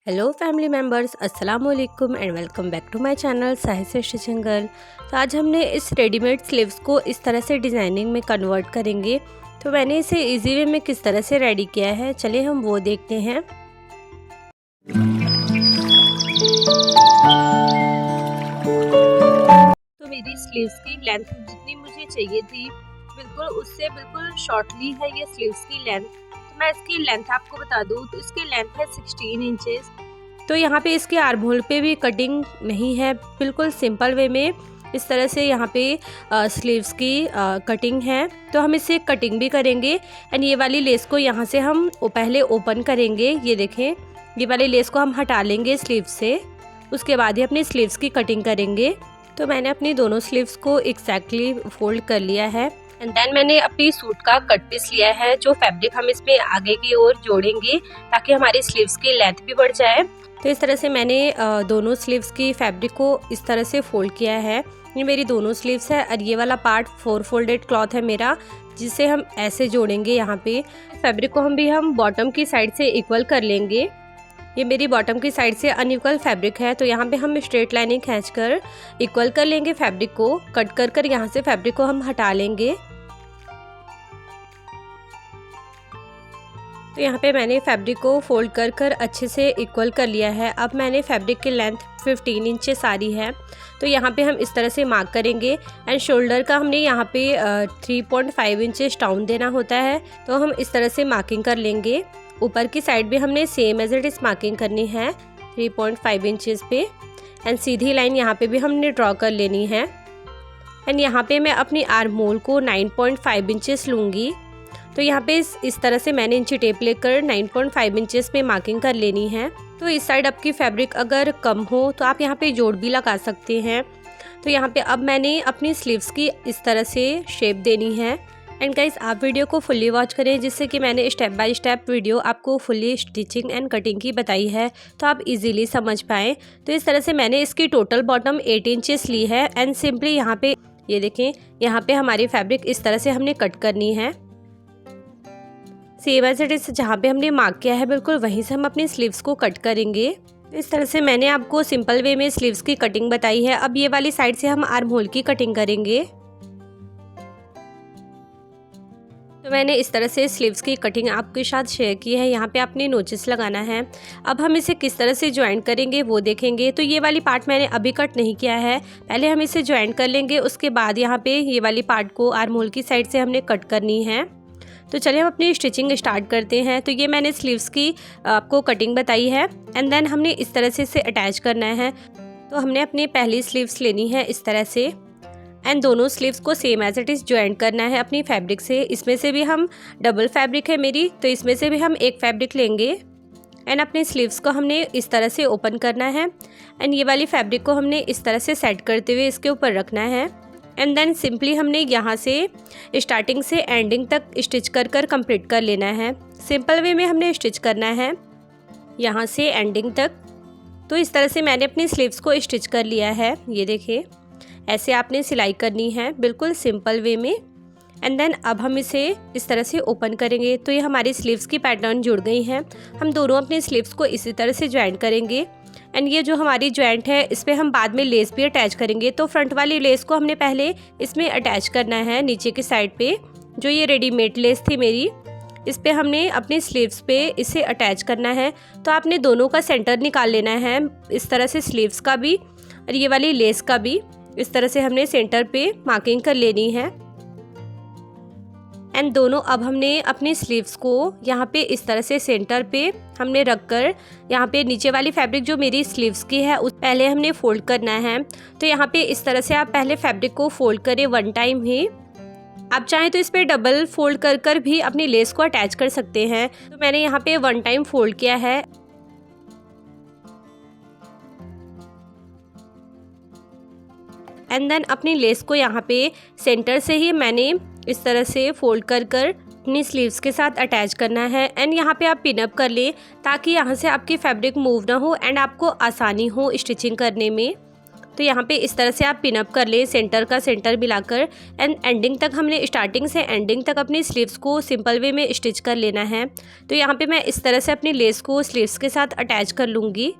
Hello family members, अस्सलाम वालेकुम and welcome back to my channel Sahil stitching girl. तो आज हमने इस रेडीमेड स्लीव्स को इस तरह से डिज़ाइनिंग में कन्वर्ट करेंगे। तो मैंने इसे इजी वे में किस तरह से रेडी किया है, चलिए हम वो देखते हैं। तो मेरी स्लीव्स की लेंथ जितनी मुझे चाहिए थी बिल्कुल उससे बिल्कुल शॉर्टली है ये स्लीव्स की लेंथ। तो मैं इसकी लेंथ आपको बता दूँ तो इसकी लेंथ है 16 इंचेस। तो यहाँ पे इसके आर्म होल पे भी कटिंग नहीं है, बिल्कुल सिंपल वे में इस तरह से यहाँ पे स्लीव्स की कटिंग है। तो हम इसे कटिंग भी करेंगे एंड ये वाली लेस को यहाँ से हम पहले ओपन करेंगे। ये देखें, ये वाली लेस को हम हटा लेंगे स्लीव से, उसके बाद ही अपनी स्लीव्स की कटिंग करेंगे। तो मैंने अपनी दोनों स्लीव्स को एक्जैक्टली फोल्ड कर लिया है एंड देन मैंने अपनी सूट का कट पीस लिया है। जो फैब्रिक हम इसमें आगे की ओर जोड़ेंगे ताकि हमारी स्लीव्स की लेंथ भी बढ़ जाए। तो इस तरह से मैंने दोनों स्लीव्स की फैब्रिक को इस तरह से फोल्ड किया है। ये मेरी दोनों स्लीव्स है और ये वाला पार्ट 4 फोल्डेड क्लॉथ है मेरा, जिसे हम ऐसे जोड़ेंगे। यहाँ पे फैब्रिक को हम बॉटम की साइड से इक्वल कर लेंगे। ये मेरी बॉटम की साइड से अनइक्वल फैब्रिक है, तो यहाँ पे हम स्ट्रेट लाइनिंग खींचकर इक्वल कर लेंगे फैब्रिक को। कट कर यहाँ से फैब्रिक को हम हटा लेंगे। तो यहाँ पे मैंने फैब्रिक को फोल्ड कर अच्छे से इक्वल कर लिया है। अब मैंने फैब्रिक की लेंथ 15 इंचेस आ रही है। तो यहाँ पे हम इस तरह से मार्क करेंगे एंड शोल्डर का हमने यहाँ पे 3.5 इंचेस डाउन देना होता है। तो हम इस तरह से मार्किंग कर लेंगे। ऊपर की साइड भी हमने same as it is marking करनी है 3.5 इंचेस पे एंड सीधी लाइन यहाँ पे भी हमने ड्रॉ कर लेनी है। एंड यहाँ पे मैं अपनी आर्म होल को 9.5 इंचेस लूँगी। तो यहाँ पे इस तरह से मैंने इंची टेप लेकर 9.5 इंचेस में मार्किंग कर लेनी है। तो इस साइड आपकी फैब्रिक अगर कम हो तो आप यहाँ पे जोड़ भी लगा सकते हैं। तो यहाँ पे अब मैंने अपनी स्लीव्स की इस तरह से शेप देनी है। एंड गाइस, आप वीडियो को फुल्ली वॉच करें, जिससे कि मैंने स्टेप बाय स्टेप वीडियो आपको फुल्ली स्टिचिंग एंड कटिंग की बताई है, तो आप इजीली समझ पाएँ। तो इस तरह से मैंने इसकी टोटल बॉटम 8 इंचेस ली है एंड सिंपली यहाँ पे ये देखें, यहाँ पे हमारी फैब्रिक इस तरह से हमने कट करनी है। सेम एज इट इज जहाँ पे हमने मार्क किया है बिल्कुल वहीं से हम अपनी स्लीव्स को कट करेंगे। इस तरह से मैंने आपको सिंपल वे में स्लीव्स की कटिंग बताई है। अब ये वाली साइड से हम आर्म होल की कटिंग करेंगे। तो मैंने इस तरह से स्लीव्स की कटिंग आपके साथ शेयर की है। यहाँ पे आपने नोचिस लगाना है। अब हम इसे किस तरह से ज्वाइंट करेंगे वो देखेंगे। तो ये वाली पार्ट मैंने अभी कट नहीं किया है, पहले हम इसे ज्वाइंट कर लेंगे। उसके बाद यहाँ पे ये वाली पार्ट को आर्म होल की साइड से हमने कट करनी है। तो चलिए हम अपनी स्टिचिंग स्टार्ट करते हैं। तो ये मैंने स्लीव्स की आपको कटिंग बताई है एंड देन हमने इस तरह से इसे अटैच करना है। तो हमने अपनी पहली स्लीव्स लेनी है इस तरह से एंड दोनों स्लीव्स को same as it is joint करना है अपनी फैब्रिक से। इसमें से भी हम डबल फैब्रिक है मेरी, तो इसमें से भी हम एक फैब्रिक लेंगे एंड अपने स्लीव्स को हमने इस तरह से ओपन करना है एंड ये वाली फैब्रिक को हमने इस तरह से सेट करते हुए इसके ऊपर रखना है। एंड देन सिंपली हमने यहाँ से स्टार्टिंग से एंडिंग तक स्टिच कर कंप्लीट कर लेना है। सिंपल वे में हमने स्टिच करना है यहाँ से एंडिंग तक। तो इस तरह से मैंने अपनी स्लीव्स को स्टिच कर लिया है। ये देखिए, ऐसे आपने सिलाई करनी है बिल्कुल सिंपल वे में। एंड देन अब हम इसे इस तरह से ओपन करेंगे। तो ये हमारी स्लीव्स की पैटर्न जुड़ गई हैं। हम दोनों अपनी स्लीव्स को इसी तरह से ज्वाइंट करेंगे एंड ये जो हमारी ज्वाइंट है इस पर हम बाद में लेस भी अटैच करेंगे। तो फ्रंट वाली लेस को हमने पहले इसमें अटैच करना है नीचे की साइड पे। जो ये रेडीमेड लेस थी मेरी, इस पे हमने अपनी स्लीव्स पे इसे अटैच करना है। तो आपने दोनों का सेंटर निकाल लेना है इस तरह से, स्लीव्स का भी और ये वाली लेस का भी। इस तरह से हमने सेंटर पे मार्किंग कर लेनी है एंड दोनों अब हमने अपनी स्लीव्स को यहाँ पे इस तरह से सेंटर पे हमने रखकर यहाँ पे नीचे वाली फैब्रिक जो मेरी स्लीव्स की है उस पहले हमने फोल्ड करना है। तो यहाँ पे इस तरह से आप पहले फैब्रिक को फोल्ड करें वन टाइम ही। आप चाहें तो इस पे डबल फोल्ड कर भी अपनी लेस को अटैच कर सकते हैं। तो मैंने यहाँ पे वन टाइम फोल्ड किया है एंड देन अपनी लेस को यहाँ पे सेंटर से ही मैंने इस तरह से फोल्ड कर अपनी स्लीव्स के साथ अटैच करना है। एंड यहाँ पे आप पिन अप कर लें ताकि यहाँ से आपकी फैब्रिक मूव ना हो एंड आपको आसानी हो स्टिचिंग करने में। तो यहाँ पे इस तरह से आप पिन अप कर लें सेंटर का सेंटर मिलाकर। एंड एंडिंग तक हमने स्टार्टिंग से एंडिंग तक अपनी स्लीव्स को सिंपल वे में स्टिच कर लेना है। तो यहाँ पे मैं इस तरह से अपनी लेस को स्लीव्स के साथ अटैच कर लूँगी।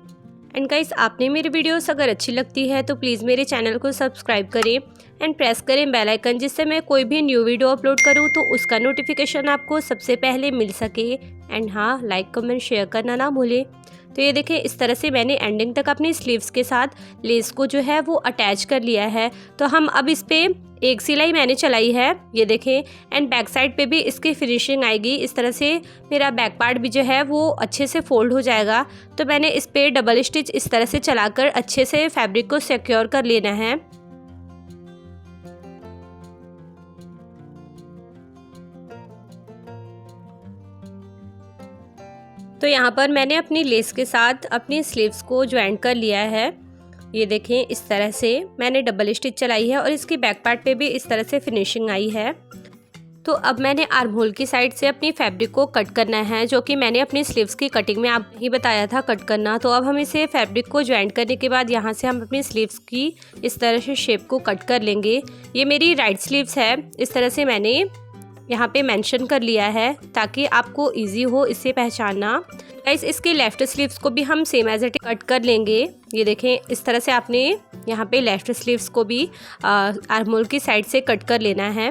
एंड गाइस, आपने मेरी वीडियोस अगर अच्छी लगती है तो प्लीज़ मेरे चैनल को सब्सक्राइब करें एंड प्रेस करें बेल आइकन, जिससे मैं कोई भी न्यू वीडियो अपलोड करूं तो उसका नोटिफिकेशन आपको सबसे पहले मिल सके। एंड हाँ, लाइक कमेंट शेयर करना ना भूलें। तो ये देखें, इस तरह से मैंने एंडिंग तक अपनी स्लीव्स के साथ लेस को जो है वो अटैच कर लिया है। तो हम अब इस पर एक सिलाई मैंने चलाई है, ये देखें। एंड बैक साइड पे भी इसकी फिनिशिंग आएगी। इस तरह से मेरा बैक पार्ट भी जो है वो अच्छे से फोल्ड हो जाएगा। तो मैंने इस पर डबल स्टिच इस तरह से चलाकर अच्छे से फैब्रिक को सिक्योर कर लेना है। तो यहाँ पर मैंने अपनी लेस के साथ अपनी स्लीव्स को ज्वाइन कर लिया है। ये देखें, इस तरह से मैंने डबल स्टिच चलाई है और इसकी बैक पार्ट पे भी इस तरह से फिनिशिंग आई है। तो अब मैंने आर्म होल की साइड से अपनी फैब्रिक को कट करना है, जो कि मैंने अपनी स्लीव्स की कटिंग में आप ही बताया था कट करना। तो अब हम इसे फैब्रिक को ज्वाइन करने के बाद यहाँ से हम अपनी स्लीव्स की इस तरह से शेप को कट कर लेंगे। ये मेरी राइट स्लीव्स है, इस तरह से मैंने यहाँ पे मेंशन कर लिया है ताकि आपको इजी हो इसे पहचानना। गाइस, इसके लेफ्ट स्लीव्स को भी हम सेम एज इट कट कर लेंगे। ये देखें, इस तरह से आपने यहाँ पे लेफ्ट स्लीव्स को भी आर्म होल की साइड से कट कर लेना है।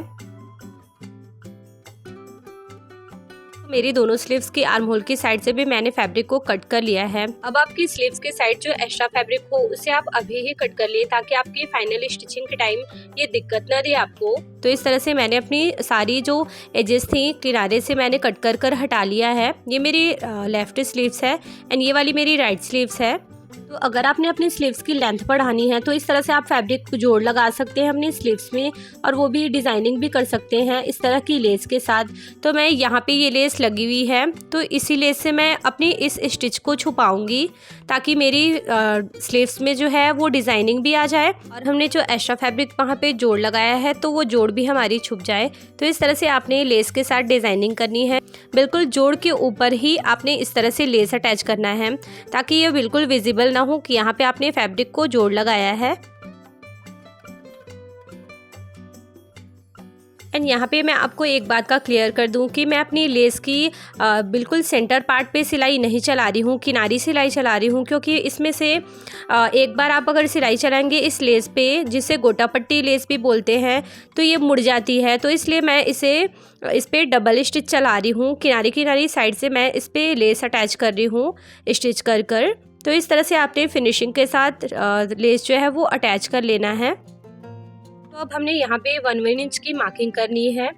मेरी दोनों स्लीव्स की आर्म होल की साइड से भी मैंने फैब्रिक को कट कर लिया है। अब आपकी स्लीव्स के साइड जो एक्स्ट्रा फैब्रिक हो उसे आप अभी ही कट कर ले, ताकि आपकी फाइनल स्टिचिंग के टाइम ये दिक्कत ना दे आपको। तो इस तरह से मैंने अपनी सारी जो एजेस थी किनारे से मैंने कट कर हटा लिया है। ये मेरी लेफ्ट स्लीव्स है एंड ये वाली मेरी राइट स्लीव्स है। तो अगर आपने अपनी स्लीव्स की लेंथ बढ़ानी है तो इस तरह से आप फैब्रिक को जोड़ लगा सकते हैं अपनी स्लीव्स में, और वो भी डिज़ाइनिंग भी कर सकते हैं इस तरह की लेस के साथ। तो मैं यहाँ पे ये लेस लगी हुई है, तो इसी लेस से मैं अपनी इस स्टिच को छुपाऊंगी ताकि मेरी स्लीव्स में जो है वो डिज़ाइनिंग भी आ जाए और हमने जो एक्स्ट्रा फैब्रिक वहाँ पे जोड़ लगाया है तो वो जोड़ भी हमारी छुप जाए। तो इस तरह से आपने लेस के साथ डिज़ाइनिंग करनी है। बिल्कुल जोड़ के ऊपर ही आपने इस तरह से लेस अटैच करना है ताकि ये बिल्कुल विजिबल ना हो कि यहाँ पे आपने फैब्रिक को जोड़ लगाया है। एंड यहाँ पे मैं आपको एक बात का क्लियर कर दूँ कि मैं अपनी लेस की बिल्कुल सेंटर पार्ट पे सिलाई नहीं चला रही हूँ, किनारी सिलाई चला रही हूँ, क्योंकि इसमें से एक बार आप अगर सिलाई चलाएंगे इस लेस पे, जिसे गोटा पट्टी लेस भी बोलते हैं, तो ये मुड़ जाती है। तो इसलिए मैं इस पे डबल स्टिच चला रही हूँ, किनारी साइड से मैं इस पर लेस अटैच कर रही हूँ स्टिच कर। तो इस तरह से आपने फिनिशिंग के साथ लेस जो है वो अटैच कर लेना है। तो अब हमने यहाँ पे 1 इंच की मार्किंग करनी है।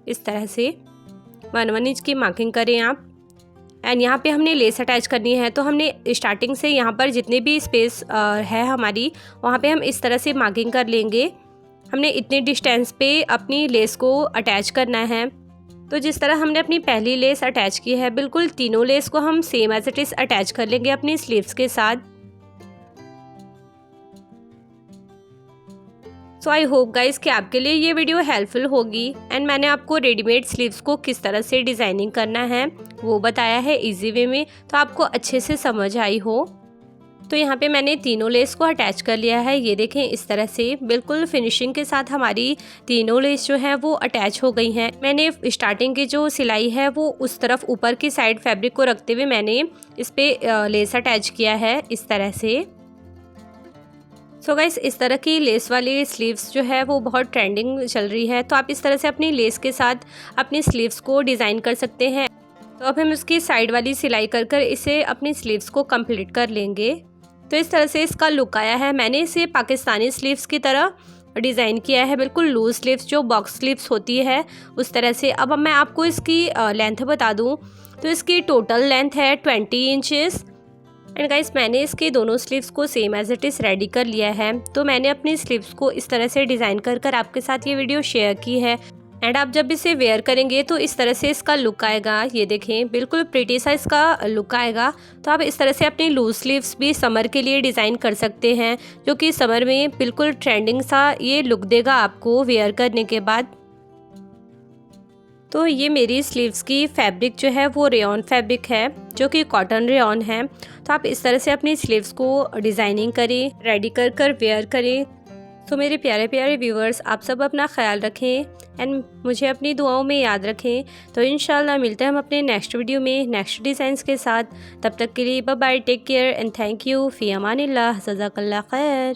इस तरह से 1 इंच की मार्किंग करें आप। एंड यहाँ पे हमने लेस अटैच करनी है, तो हमने स्टार्टिंग से यहाँ पर जितने भी स्पेस है हमारी, वहाँ पे हम इस तरह से मार्किंग कर लेंगे। हमने इतने डिस्टेंस पे अपनी लेस को अटैच करना है। तो जिस तरह हमने अपनी पहली लेस अटैच की है, बिल्कुल तीनों लेस को हम same as it is attach कर लेंगे अपनी स्लीव्स के साथ। सो आई होप गाइस कि आपके लिए ये वीडियो हेल्पफुल होगी। एंड मैंने आपको रेडीमेड स्लीव्स को किस तरह से डिज़ाइनिंग करना है वो बताया है इजी वे में, तो आपको अच्छे से समझ आई हो। तो यहाँ पे मैंने तीनों लेस को अटैच कर लिया है। ये देखें, इस तरह से बिल्कुल फिनिशिंग के साथ हमारी तीनों लेस जो है वो अटैच हो गई हैं। मैंने स्टार्टिंग की जो सिलाई है वो उस तरफ ऊपर की साइड फैब्रिक को रखते हुए मैंने इस पर लेस अटैच किया है इस तरह से। सो गाइस, इस तरह की लेस वाली स्लीव्स जो है वो बहुत ट्रेंडिंग चल रही है, तो आप इस तरह से अपनी लेस के साथ अपनी स्लीव्स को डिज़ाइन कर सकते हैं। तो अब हम इसकी साइड वाली सिलाई कर इसे अपनी स्लीव्स को कंप्लीट कर लेंगे। तो इस तरह से इसका लुक आया है। मैंने इसे पाकिस्तानी स्लीव्स की तरह डिज़ाइन किया है, बिल्कुल लूज स्लीव्स जो बॉक्स स्लीव्स होती है उस तरह से। अब मैं आपको इसकी लेंथ बता दूं तो इसकी टोटल लेंथ है 20 इंचेस। एंड गाइस, मैंने इसके दोनों स्लीव्स को same as it is ready कर लिया है। तो मैंने अपनी स्लीव्स को इस तरह से डिज़ाइन कर आपके साथ ये वीडियो शेयर की है। एंड आप जब इसे वेयर करेंगे तो इस तरह से इसका लुक आएगा। ये देखें, बिल्कुल प्रिटी सा इसका लुक आएगा। तो आप इस तरह से अपनी लूज स्लीव्स भी समर के लिए डिज़ाइन कर सकते हैं, जो कि समर में बिल्कुल ट्रेंडिंग सा ये लुक देगा आपको वेयर करने के बाद। तो ये मेरी स्लीव्स की फैब्रिक जो है वो रेयॉन फैब्रिक है, जो कि कॉटन रेयॉन है। तो आप इस तरह से अपनी स्लीव्स को डिज़ाइनिंग करें, रेडी कर कर वेयर करें। तो मेरे प्यारे प्यारे व्यूवर्स, आप सब अपना ख्याल रखें एंड मुझे अपनी दुआओं में याद रखें। तो इंशाल्लाह मिलते हैं हम अपने नेक्स्ट वीडियो में नेक्स्ट डिज़ाइंस के साथ। तब तक के लिए bye bye, take care and thank you, फ़ी अमानिल्लाह, जज़ाकल्लाह खैर।